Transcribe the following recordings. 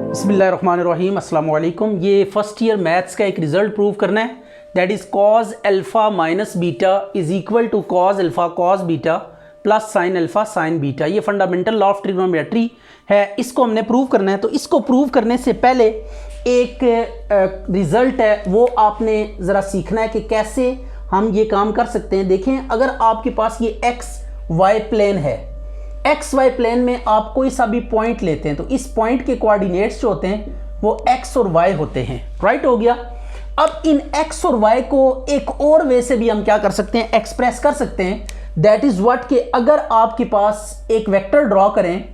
बिस्मिल्लाहिर्रहमानिर्रहीम अस्सलाम वालेकुम। ये फर्स्ट ईयर मैथ्स का एक रिजल्ट प्रूव करना है, that is cos alpha minus beta is equal to cos alpha cos beta plus sine alpha sine beta. ये फंडामेंटल लॉ ऑफ ट्रिग्नोमेट्री है, इसको हमने प्रूव करना है। तो इसको प्रूव करने से पहले एक रिज़ल्ट है वो आपने ज़रा सीखना है कि कैसे हम ये काम कर सकते हैं। देखें, अगर आपके पास ये एक्स वाई प्लेन है, एक्स वाई प्लेन में आप कोई सा भी पॉइंट लेते हैं तो इस पॉइंट के कोऑर्डिनेट्स जो होते हैं वो एक्स और वाई होते हैं, राइट हो गया। अब इन एक्स और वाई को एक और वे से भी हम क्या कर सकते हैं, एक्सप्रेस कर सकते हैं। दैट इज व्हाट कि अगर आपके पास एक वेक्टर ड्रॉ करें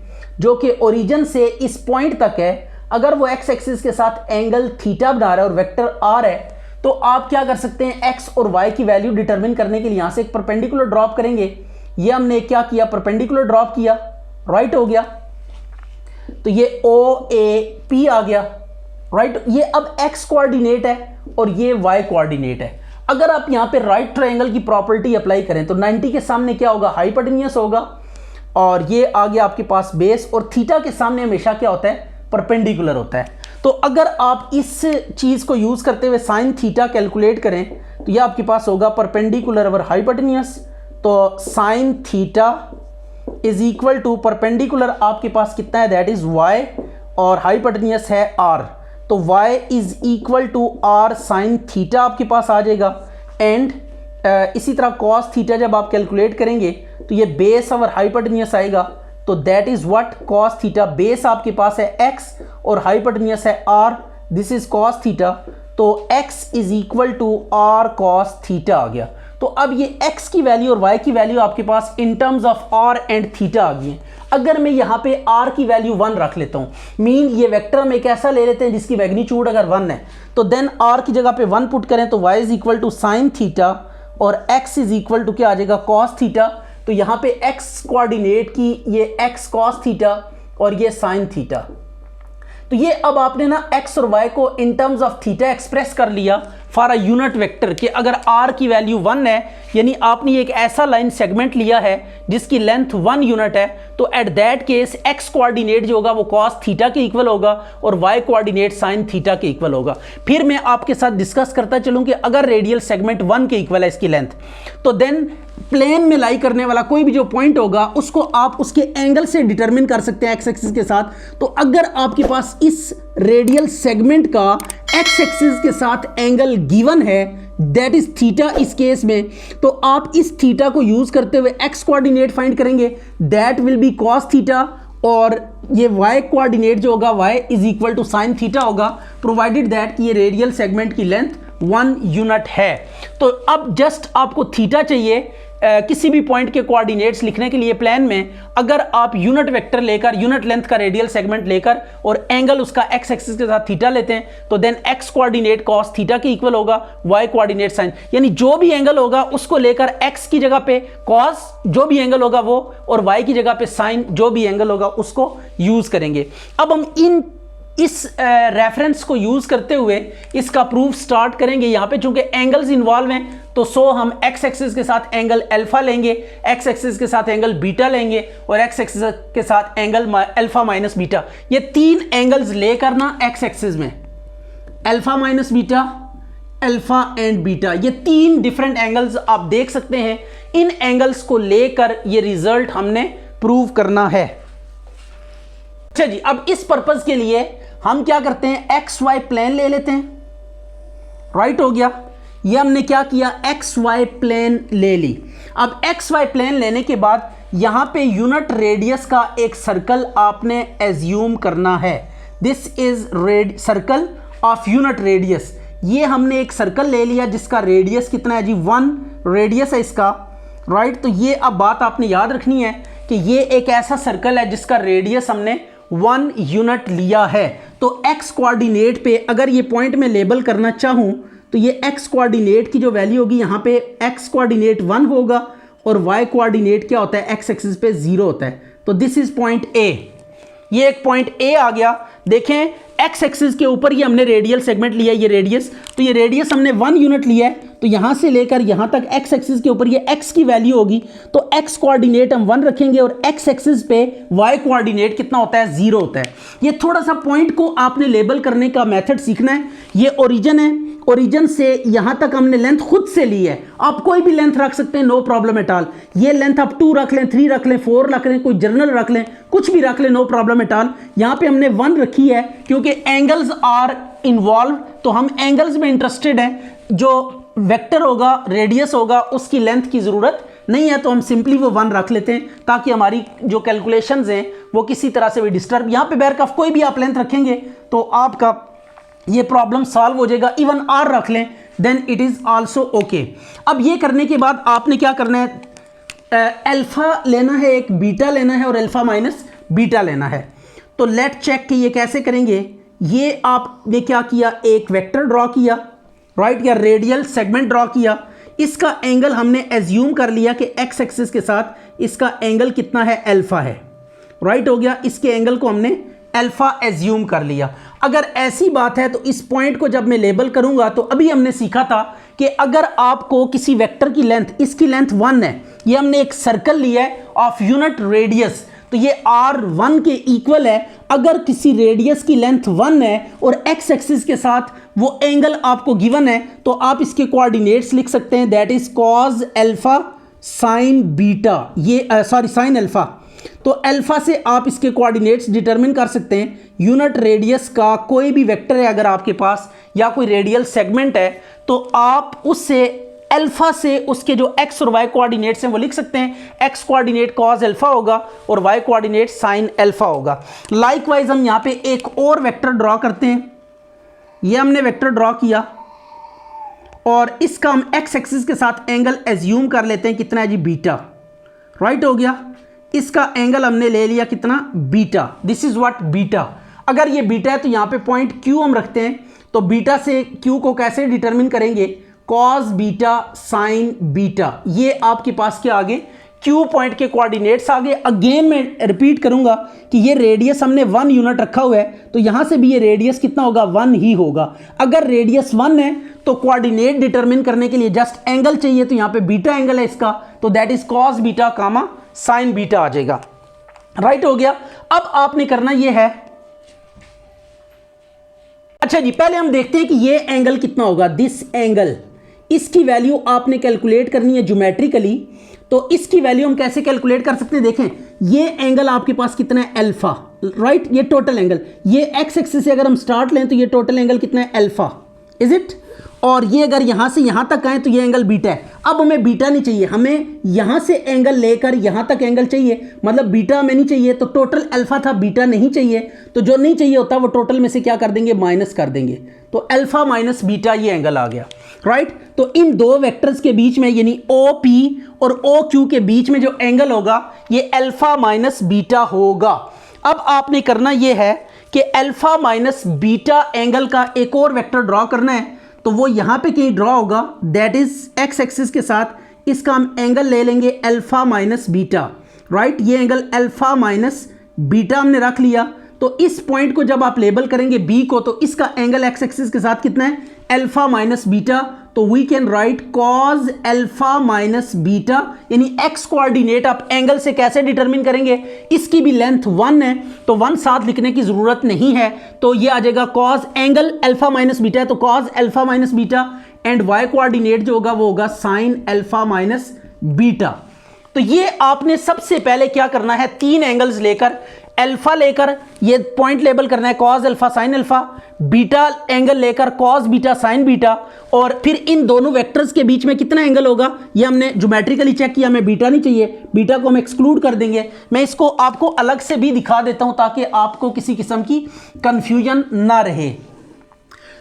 जो कि ओरिजिन से इस पॉइंट तक है, अगर वो एक्स एक्सिस के साथ एंगल थीटा बना रहा है और वेक्टर आर है, तो आप क्या कर सकते हैं, एक्स और वाई की वैल्यू डिटरमिन करने के लिए यहां से एक परपेंडिकुलर ड्रॉप करेंगे। ये हमने क्या किया, परपेंडिकुलर ड्रॉप किया, राइट हो गया। तो ये ओ ए पी आ गया, राइट। ये अब एक्स कोऑर्डिनेट है और ये वाई कोऑर्डिनेट है। अगर आप यहां पे राइट ट्रायंगल की प्रॉपर्टी अप्लाई करें तो 90 के सामने क्या होगा, हाइपोटेन्यूस होगा, और ये आ गया आपके पास बेस, और थीटा के सामने हमेशा क्या होता है, परपेंडिकुलर होता है। तो अगर आप इस चीज को यूज करते हुए साइन थीटा कैलकुलेट करें तो ये आपके पास होगा परपेंडिकुलर ओवर हाइपोटेन्यूस। तो sine theta is equal to perpendicular आपके पास कितना है, दैट इज वाई, और हाइपोटेन्यूस है आर। तो Y is equal to R sine theta आपके पास आ जाएगा। एंड इसी तरह कॉस थीटा जब आप कैलकुलेट करेंगे तो ये बेस ओवर हाइपोटेन्यूस आएगा। तो that is what, cos theta, base आपके पास है एक्स और हाइपोटेन्यूस है R, this is cos theta. तो X is equal to R cos theta आ गया। तो अब ये x की वैल्यू और y की वैल्यू आपके पास in terms of r and theta आ गई है। अगर मैं यहाँ पे r की वैल्यू 1 रख लेता हूँ, मीन ये वेक्टर हम एक ऐसा ले लेते हैं जिसकी मैग्नीट्यूड अगर 1 है, तो देन r की जगह पे 1 पुट करें तो y is equal to sine theta और x इज इक्वल टू क्या आ जाएगा, कॉस थीटा। तो यहाँ पे x कोऑर्डिनेट की ये x कॉस थीटा और ये साइन थीटा। तो ये अब आपने ना x और y को इन टर्म्स ऑफ थीटा एक्सप्रेस कर लिया फॉर अ यूनिट वेक्टर कि अगर r की वैल्यू 1 है, यानी आपने एक ऐसा लाइन सेगमेंट लिया है जिसकी लेंथ 1 यूनिट है, तो at that case x coordinate जो होगा वो cos थीटा के इक्वल होगा और y कोऑर्डिनेट sin थीटा के इक्वल होगा। फिर मैं आपके साथ डिस्कस करता चलूं कि अगर रेडियल सेगमेंट 1 के इक्वल है इसकी लेंथ, तो देन प्लेन में लाई करने वाला कोई भी जो पॉइंट होगा उसको आप उसके एंगल से डिटरमिन कर सकते हैं एक्स एक्सिस के साथ। तो अगर आपके पास इस रेडियल सेगमेंट का एक्स एक्सिस के साथ एंगल गिवन है, दैट इज थीटा इस केस में, तो आप इस थीटा को यूज करते हुए एक्स कोऑर्डिनेट फाइंड करेंगे, that will be cos theta, और ये y कोऑर्डिनेट जो होगा y is equal to sine theta होगा, प्रोवाइडेड दैट कि ये रेडियल सेगमेंट की लेंथ 1 यूनिट है। तो अब जस्ट आपको थीटा चाहिए किसी भी पॉइंट के कोऑर्डिनेट्स लिखने के लिए प्लान में। अगर आप यूनिट वेक्टर लेकर, यूनिट लेंथ का रेडियल सेगमेंट लेकर और एंगल उसका एक्स एक्सिस के साथ थीटा लेते हैं, तो then X coordinate cos theta के इक्वल होगा, वाई कोऑर्डिनेट साइन, यानी जो भी एंगल होगा उसको लेकर एक्स की जगह पे कॉस जो भी एंगल होगा वो, और वाई की जगह पे साइन जो भी एंगल होगा उसको यूज करेंगे। अब हम इस रेफरेंस को यूज करते हुए इसका प्रूफ स्टार्ट करेंगे। यहाँ पे चूंकि एंगल्स इन्वॉल्व हैं तो सो हम एक्स एक्सिस के साथ एंगल अल्फा लेंगे, एक्स एक्सिस के साथ एंगल बीटा लेंगे और एक्स एक्सिस के साथ एंगल अल्फा माइनस बीटा। ये 3 एंगल्स लेकर ना एक्स एक्सिस में alpha minus beta, alpha and beta, ये 3 डिफरेंट एंगल्स आप देख सकते हैं। इन एंगल्स को लेकर ये रिजल्ट हमने प्रूव करना है। अच्छा जी, अब इस पर्पस के लिए हम क्या करते हैं, एक्स वाई प्लेन ले लेते हैं, राइट हो गया। ये हमने क्या किया, एक्स वाई प्लेन ले ली। अब एक्स वाई प्लेन लेने के बाद यहां पे यूनिट रेडियस का एक सर्कल आपने एज्यूम करना है। This is circle of unit radius. ये हमने एक सर्कल ले लिया जिसका रेडियस कितना है जी, 1 रेडियस है इसका, राइट। तो ये अब बात आपने याद रखनी है कि ये एक ऐसा सर्कल है जिसका रेडियस हमने 1 यूनिट लिया है। तो एक्स कोऑर्डिनेट पे अगर ये पॉइंट में लेबल करना चाहूं तो ये एक्स कोऑर्डिनेट की जो वैल्यू होगी, यहाँ पे एक्स कोऑर्डिनेट 1 होगा और वाई कोऑर्डिनेट क्या होता है, एक्स एक्सिस पे 0 होता है। तो दिस इज पॉइंट ए, ये एक पॉइंट ए आ गया। देखें एक्स एक्सिस के ऊपर ये हमने रेडियल सेगमेंट लिया, ये रेडियस, तो ये रेडियस हमने 1 यूनिट लिया है, तो यहाँ से लेकर यहाँ तक एक्स एक्सिस के ऊपर ये एक्स की वैल्यू होगी, तो एक्स कोऑर्डिनेट हम 1 रखेंगे और एक्स एक्सिस पे वाई कोऑर्डिनेट कितना होता है, 0 होता है। ये थोड़ा सा पॉइंट को आपने लेबल करने का मेथड सीखना है। ये ओरिजिन है, ओरिजिन से यहाँ तक हमने लेंथ खुद से ली है, आप कोई भी लेंथ रख सकते हैं, नो प्रॉब्लम एट ऑल। ये लेंथ आप 2 रख लें, 3 रख लें, 4 रख लें, कोई जर्नल रख लें, कुछ भी रख लें, नो प्रॉब्लम एट ऑल। यहाँ पे हमने 1 रखी है क्योंकि एंगल्स आर इन्वॉल्व, तो हम एंगल्स में इंटरेस्टेड हैं। जो वेक्टर होगा, रेडियस होगा, उसकी लेंथ की ज़रूरत नहीं है, तो हम सिंपली वो 1 रख लेते हैं ताकि हमारी जो कैलकुलेशंस हैं वो किसी तरह से भी डिस्टर्ब। यहाँ पे बैरकफ कोई भी आप लेंथ रखेंगे तो आपका ये प्रॉब्लम सॉल्व हो जाएगा। इवन आर रख लें then it is also okay. अब ये करने के बाद आपने क्या करना है, अल्फा लेना है, एक बीटा लेना है और अल्फा माइनस बीटा लेना है। तो लेट चेक कि ये कैसे करेंगे। ये आपने क्या किया, एक वेक्टर ड्रॉ किया, राइट, या रेडियल सेगमेंट ड्रॉ किया। इसका एंगल हमने एज्यूम कर लिया कि एक्स एक्सिस के साथ इसका एंगल कितना है, अल्फा है, राइट हो गया। इसके एंगल को हमने अल्फा एज्यूम कर लिया। अगर ऐसी बात है तो इस पॉइंट को जब मैं लेबल करूंगा, तो अभी हमने सीखा था कि अगर आपको किसी वेक्टर की लेंथ, इसकी लेंथ 1 है, ये हमने एक सर्कल लिया है ऑफ यूनिट रेडियस, तो ये r1 के इक्वल है। अगर किसी रेडियस की लेंथ 1 है और एक्स एक्सिस के साथ वो एंगल आपको गिवन है, तो आप इसके कोऑर्डिनेट्स लिख सकते हैं, that is cos alpha sign beta, ये साइन अल्फा। तो अल्फा से आप इसके कोऑर्डिनेट्स डिटरमिन कर सकते हैं। यूनिट रेडियस का कोई भी वेक्टर है अगर आपके पास, या कोई रेडियल सेगमेंट है, तो आप उससे अल्फा से उसके जो एक्स और वाई कोऑर्डिनेट्स हैं वो लिख सकते हैं। एक्स कोऑर्डिनेट कॉस अल्फा होगा और वाई कोऑर्डिनेट साइन अल्फा होगा। लाइकवाइज हम यहाँ पे एक और वेक्टर ड्रॉ करते हैं। ये हमने वेक्टर ड्रॉ किया और इसका हम एक्स एक्सिस के साथ एंगल एज्यूम कर लेते हैं, कितना है जी, बीटा, राइट हो गया। इसका एंगल हमने ले लिया कितना, beta, this is what beta. अगर ये बीटा है तो यहाँ पे पॉइंट क्यू हम रखते हैं, तो बीटा से क्यू को कैसे डिटरमिन करेंगे, कॉस बीटा साइन बीटा। ये आपके पास क्या आगे, क्यू पॉइंट के कोऑर्डिनेट्स आगे। अगेन मैं रिपीट करूंगा कि ये रेडियस हमने 1 यूनिट रखा हुआ है, तो यहां से भी ये रेडियस कितना होगा, 1 ही होगा। अगर रेडियस 1 है तो कोऑर्डिनेट डिटरमिन करने के लिए जस्ट एंगल चाहिए, तो यहां पे बीटा एंगल है इसका, तो that is cos beta comma sine beta आ जाएगा, राइट हो गया। अब आपने करना ये है, अच्छा जी, पहले हम देखते हैं कि ये एंगल कितना होगा, दिस एंगल, इसकी वैल्यू आपने कैलकुलेट करनी है ज्योमेट्रिकली। तो इसकी वैल्यू हम कैसे कैलकुलेट कर सकते हैं, देखें ये एंगल आपके पास कितना है, अल्फा, राइट, ये टोटल एंगल, ये एक्स एक्सिस से अगर हम स्टार्ट लें तो ये टोटल एंगल कितना है, अल्फा, इज इट। और ये अगर यहां से यहां तक आए तो ये एंगल बीटा है। अब हमें बीटा नहीं चाहिए, हमें यहां से एंगल लेकर यहां तक एंगल चाहिए, मतलब बीटा हमें नहीं चाहिए। तो टोटल अल्फा था, बीटा नहीं चाहिए, तो जो नहीं चाहिए होता वो टोटल में से क्या कर देंगे, माइनस कर देंगे। तो अल्फा माइनस बीटा ये एंगल आ गया, राइट। तो इन दो वेक्टर्स के बीच में यानी ओ पी और ओ क्यू के बीच में जो एंगल होगा ये अल्फा माइनस बीटा होगा। अब आपने करना ये है कि अल्फा माइनस बीटा एंगल का एक और वेक्टर ड्रॉ करना है, तो वो यहां पे कहीं ड्रॉ होगा, दैट इज एक्स एक्सिस के साथ इसका हम एंगल ले लेंगे अल्फा माइनस बीटा, राइट। ये एंगल अल्फा माइनस बीटा हमने रख लिया। तो इस पॉइंट को जब आप लेबल करेंगे बी को, तो इसका एंगल एक्स एक्सिस के साथ कितना है, अल्फा माइनस बीटा। तो we can write cos alpha minus beta, यानी एक्स कोऑर्डिनेट आप एंगल से कैसे डिटरमिन करेंगे, इसकी भी लेंथ 1 है तो 1 साथ लिखने की जरूरत नहीं है, तो ये आ जाएगा cos angle alpha minus beta है तो cos alpha minus beta, and Y coordinate जो होगा वो होगा साइन अल्फा माइनस बीटा। तो ये आपने सबसे पहले क्या करना है, 3 एंगल्स लेकर, अल्फा लेकर ये पॉइंट लेबल करना है cos alpha sine alpha, beta angle लेकर कॉस बीटा साइन बीटा, और फिर इन दोनों वेक्टर्स के बीच में कितना एंगल होगा ये हमने ज्योमेट्रिकली चेक किया। हमें बीटा नहीं चाहिए, बीटा को हम एक्सक्लूड कर देंगे। मैं इसको आपको अलग से भी दिखा देता हूं ताकि आपको किसी किस्म की कंफ्यूजन ना रहे।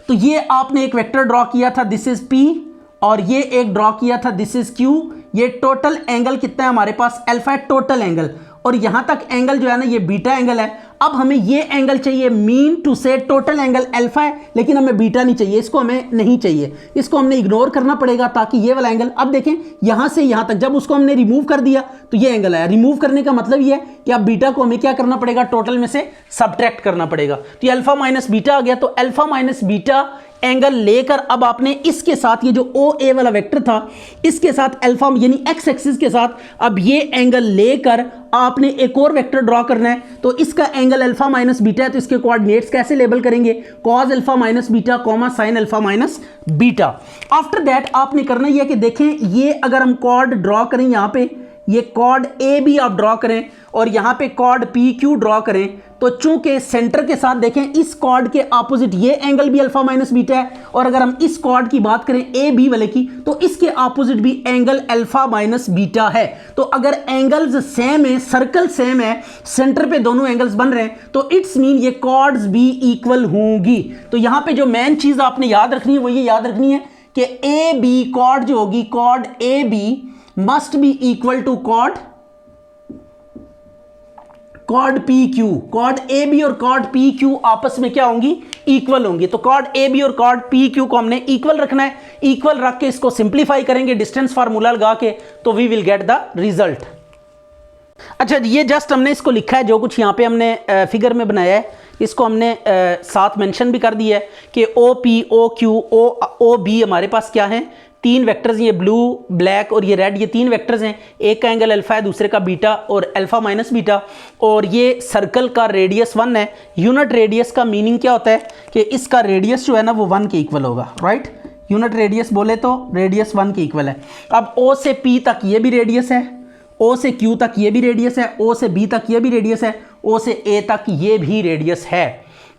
तो ये आपने एक वेक्टर ड्रॉ किया था, दिस इज पी, और ये एक ड्रॉ किया था, दिस इज क्यू। ये टोटल एंगल कितना है हमारे पास, अल्फा है टोटल एंगल, और यहां तक एंगल जो है ना ये बीटा एंगल है। अब हमें ये एंगल चाहिए, मीन टू से टोटल एंगल अल्फा है लेकिन हमें बीटा नहीं चाहिए, इसको हमें नहीं चाहिए, इसको हमने इग्नोर करना पड़ेगा ताकि ये वाला एंगल, अब देखें यहां से यहां तक जब उसको हमने रिमूव कर दिया तो ये एंगल आया। रिमूव करने का मतलब ये है कि अब बीटा को हमें क्या करना पड़ेगा, टोटल में से सब्ट्रैक्ट करना पड़ेगा। तो ये अल्फा माइनस बीटा आ गया, तो अल्फा माइनस बीटा एंगल लेकर अब आपने इसके साथ ये जो ओ ए वाला वेक्टर था इसके साथ अल्फा यानी एक्स एक्सिस के साथ अब ये एंगल लेकर आपने एक और वेक्टर ड्रॉ करना है। तो इसका एंगल अल्फा माइनस बीटा है, तो इसके कोऑर्डिनेट्स कैसे लेबल करेंगे? Cos alpha minus beta comma sign alpha minus beta. After that आपने करना यह है कि देखें ये अगर हम कॉर्ड ड्रॉ करें, यहां पे ये कॉर्ड ए बी आप ड्रॉ करें और यहां पे कॉर्ड पी क्यू ड्रॉ करें, तो चूंकि सेंटर के साथ देखें इस कॉर्ड के ऑपोजिट ये एंगल भी अल्फा माइनस बीटा है, और अगर हम इस कॉर्ड की बात करें ए बी वाले की तो इसके ऑपोजिट भी एंगल अल्फा माइनस बीटा है। तो अगर एंगल्स सेम है, सर्कल सेम है, सेंटर पे दोनों एंगल्स बन रहे हैं, तो इट्स मीन ये कॉर्ड्स भी इक्वल होंगी। तो यहां पे जो मेन चीज आपने याद रखनी है वो ये याद रखनी है कि ए बी कॉर्ड जो होगी, chord A B must be equal to chord P Q. Chord A B और कॉर्ड पी क्यू आपस में क्या होंगी? इक्वल होंगी। तो कॉर्ड ए बी और कॉर्ड पी क्यू को हमने इक्वल रखना है। इक्वल रख के इसको सिंप्लीफाई करेंगे डिस्टेंस फार्मूला लगा के, तो we will get the result. अच्छा, ये जस्ट हमने इसको लिखा है, जो कुछ यहाँ पे हमने फिगर में बनाया है इसको हमने साथ मेंशन भी कर दिया है कि O P O Q O B हमारे पास क्या है? तीन वेक्टर्स, ये ब्लू ब्लैक और ये रेड, ये तीन वेक्टर्स हैं। एक का एंगल अल्फा है, दूसरे का बीटा और अल्फा माइनस बीटा, और ये सर्कल का रेडियस 1 है। यूनिट रेडियस का मीनिंग क्या होता है कि इसका रेडियस जो है ना वो 1 के इक्वल होगा, राइट? यूनिट रेडियस बोले तो रेडियस 1 के इक्वल है। अब ओ से पी तक ये भी रेडियस है, ओ से क्यू तक ये भी रेडियस है, ओ से बी तक ये भी रेडियस है, ओ से ए तक ये भी रेडियस है,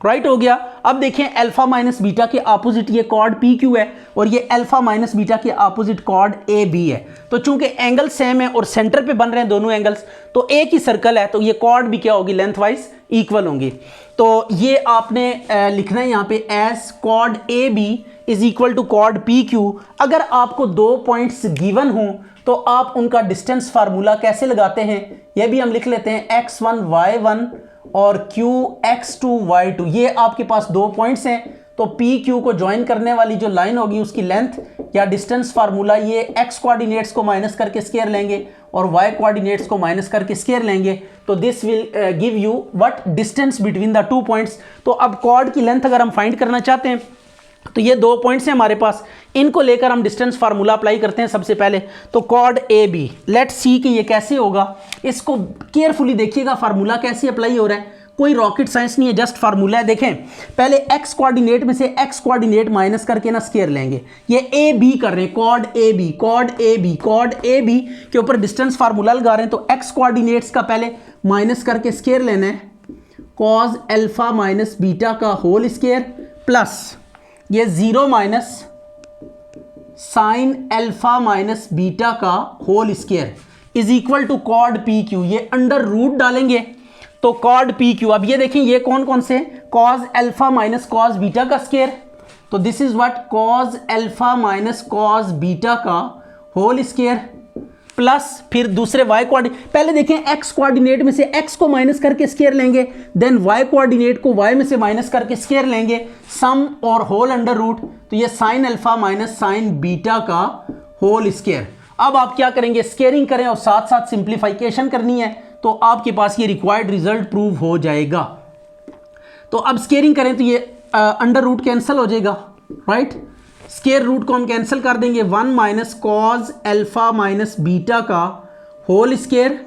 राइट हो गया। अब देखें अल्फा माइनस बीटा के ऑपोजिट ये कॉर्ड पी क्यू है और ये अल्फा माइनस बीटा के ऑपोजिट कॉर्ड ए बी है। तो चूंकि एंगल सेम है और सेंटर पे बन रहे हैं दोनों एंगल्स, तो एक ही सर्कल है, तो ये कॉर्ड भी क्या होगी? लेंथ वाइज इक्वल होंगी। तो ये आपने लिखना है यहाँ पे as chord A B is equal to chord P Q. अगर आपको 2 पॉइंट्स गिवन हों तो आप उनका डिस्टेंस फार्मूला कैसे लगाते हैं यह भी हम लिख लेते हैं। x1 y1 और q x2 y2, ये आपके पास 2 पॉइंट्स हैं, तो पी क्यू को ज्वाइन करने वाली जो लाइन होगी उसकी लेंथ या डिस्टेंस फार्मूला ये x कोऑर्डिनेट्स को माइनस करके स्क्वायर लेंगे और y कोऑर्डिनेट्स को माइनस करके स्क्वायर लेंगे, तो this will give you what? Distance between the 2 points. तो अब कॉर्ड की लेंथ अगर हम फाइंड करना चाहते हैं तो ये 2 पॉइंट्स हैं हमारे पास, इनको लेकर हम डिस्टेंस फार्मूला अप्लाई करते हैं सबसे पहले। तो chord A B, let's see कि ये कैसे होगा। इसको केयरफुली देखिएगा फार्मूला कैसे अप्लाई हो रहा है, कोई रॉकेट साइंस नहीं है, जस्ट फार्मूला है। देखें पहले एक्स कोऑर्डिनेट में से एक्स कोऑर्डिनेट माइनस करके ना स्क्वायर लेंगे। ये ए बी कर रहे हैं, chord A B, chord A B, chord A B के ऊपर डिस्टेंस फार्मूला लगा रहे हैं। तो एक्स कोऑर्डिनेट्स का पहले माइनस करके स्क्वायर लेना है, कॉस अल्फा माइनस बीटा का होल स्क्वायर प्लस ये 0 minus sine alpha minus beta का whole square is equal to chord P Q. ये अंडर रूट डालेंगे तो कॉर्ड पी क्यू। अब ये देखें ये कौन कौन से? Cos alpha minus cos beta का स्क्वायर, तो this is what? Cos alpha minus cos beta का होल स्क्वायर प्लस फिर दूसरे y कोऑर्डिनेट, पहले देखें x कोऑर्डिनेट में से x को माइनस करके स्क्वायर लेंगे, देन y कोऑर्डिनेट को y में से माइनस करके स्क्वायर लेंगे, सम और होल अंडर रूट, तो ये sign alpha minus sign beta का होल स्क्वायर। अब आप क्या करेंगे? स्क्वायरिंग करें और साथ साथ सिंप्लीफिकेशन करनी है, तो आपके पास ये रिक्वायर्ड रिजल्ट प्रूव हो जाएगा। तो अब स्क्वायरिंग करें तो ये अंडर रूट कैंसिल हो जाएगा, राइट? स्क्वायर रूट को हम कैंसिल कर देंगे, 1 minus cos alpha minus beta का होल स्क्वायर,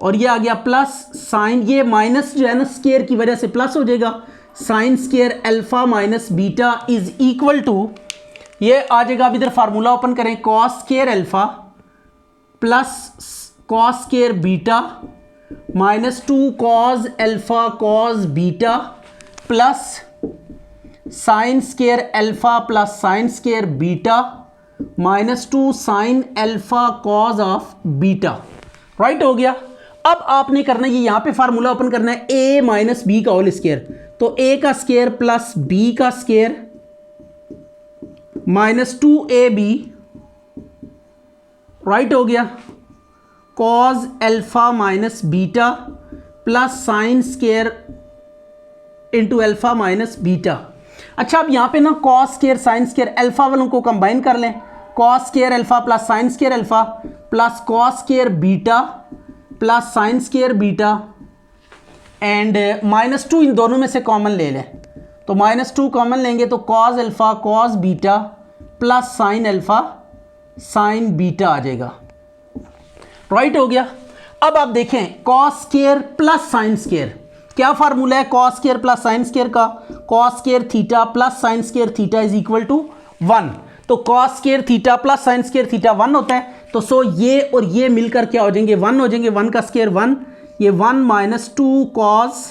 और ये आ गया प्लस साइन, ये माइनस जो है ना स्क्वायर की वजह से प्लस हो जाएगा, sine square alpha minus beta is equal to, ये आ जाएगा। अब इधर फार्मूला ओपन करें, cos square alpha plus cos square beta minus 2 cos alpha cos beta plus sine square alpha plus sine square beta minus 2 sine alpha cos of beta, right हो गया। अब आपने करना है यहां पे फार्मूला ओपन करना है a माइनस बी का होल स्क्वायर, तो a का स्क्वायर प्लस b का स्क्वायर माइनस 2ab, राइट हो गया, cause alpha minus beta plus sine square into alpha minus beta. अच्छा, अब यहां पे ना cos square sine square alpha वालों को कंबाइन कर लें, cos square alpha plus sine square alpha plus cos square beta plus sine square beta and -2 इन दोनों में से कॉमन ले लें, तो -2 कॉमन लेंगे तो cos alpha cos beta plus sine alpha sine beta आ जाएगा। राइट हो गया। अब आप देखें cos square plus sine square, क्या फार्मूला है cos square plus sine square का? Cos square theta plus sine square theta is equal to 1। तो cos square theta plus sine square theta 1 होता है। तो सो ये और ये मिलकर क्या हो जाएंगे? 1 हो जाएंगे। 1 का स्क्वायर 1, ये 1 - 2 cos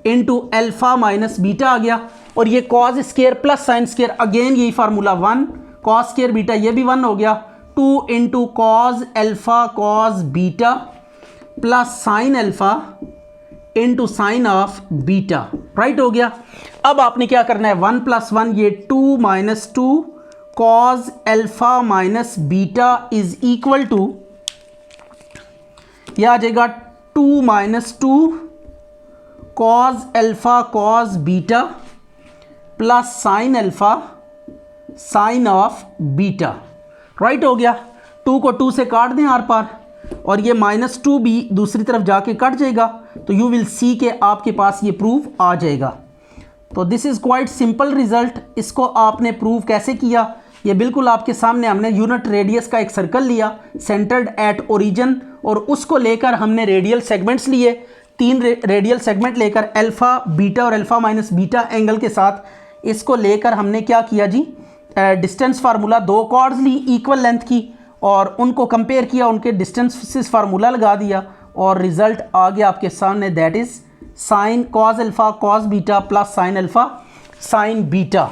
into alpha minus beta आ गया। और ये cos square plus sine square, again यही फार्मूला 1 कॉस स्क्वायर बीटा, ये भी 1 हो गया। 2 into cos alpha cos beta plus sine alpha into sine of beta. Right हो गया। अब आपने क्या करना है? 1 + 1 ये 2 - 2 cos alpha minus beta is equal to, यह आ जाएगा 2 - 2 cos alpha cos beta plus sine alpha sine of beta. Right हो गया। 2 को 2 से काट दें आर पार, और ये -2 भी दूसरी तरफ जाके कट जाएगा। तो यू विल सी के आपके पास ये प्रूफ आ जाएगा। तो this is quite simple result. इसको आपने प्रूव कैसे किया? ये बिल्कुल आपके सामने हमने यूनिट रेडियस का एक सर्कल लिया सेंटर्ड एट ओरिजिन, और उसको लेकर हमने रेडियल सेगमेंट्स लिए। 3 रेडियल सेगमेंट लेकर अल्फ़ा बीटा और अल्फ़ा माइनस बीटा एंगल के साथ, इसको लेकर हमने क्या किया जी? डिस्टेंस फार्मूला 2 कॉर्ड्स ली इक्वल लेंथ की, और उनको कंपेयर किया, उनके डिस्टेंस फार्मूला लगा दिया, और रिजल्ट आ गया आपके सामने, that is sine cos alpha cos beta plus sine alpha sign beta.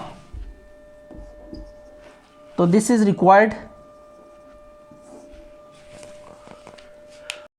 तो दिस इज रिक्वायर्ड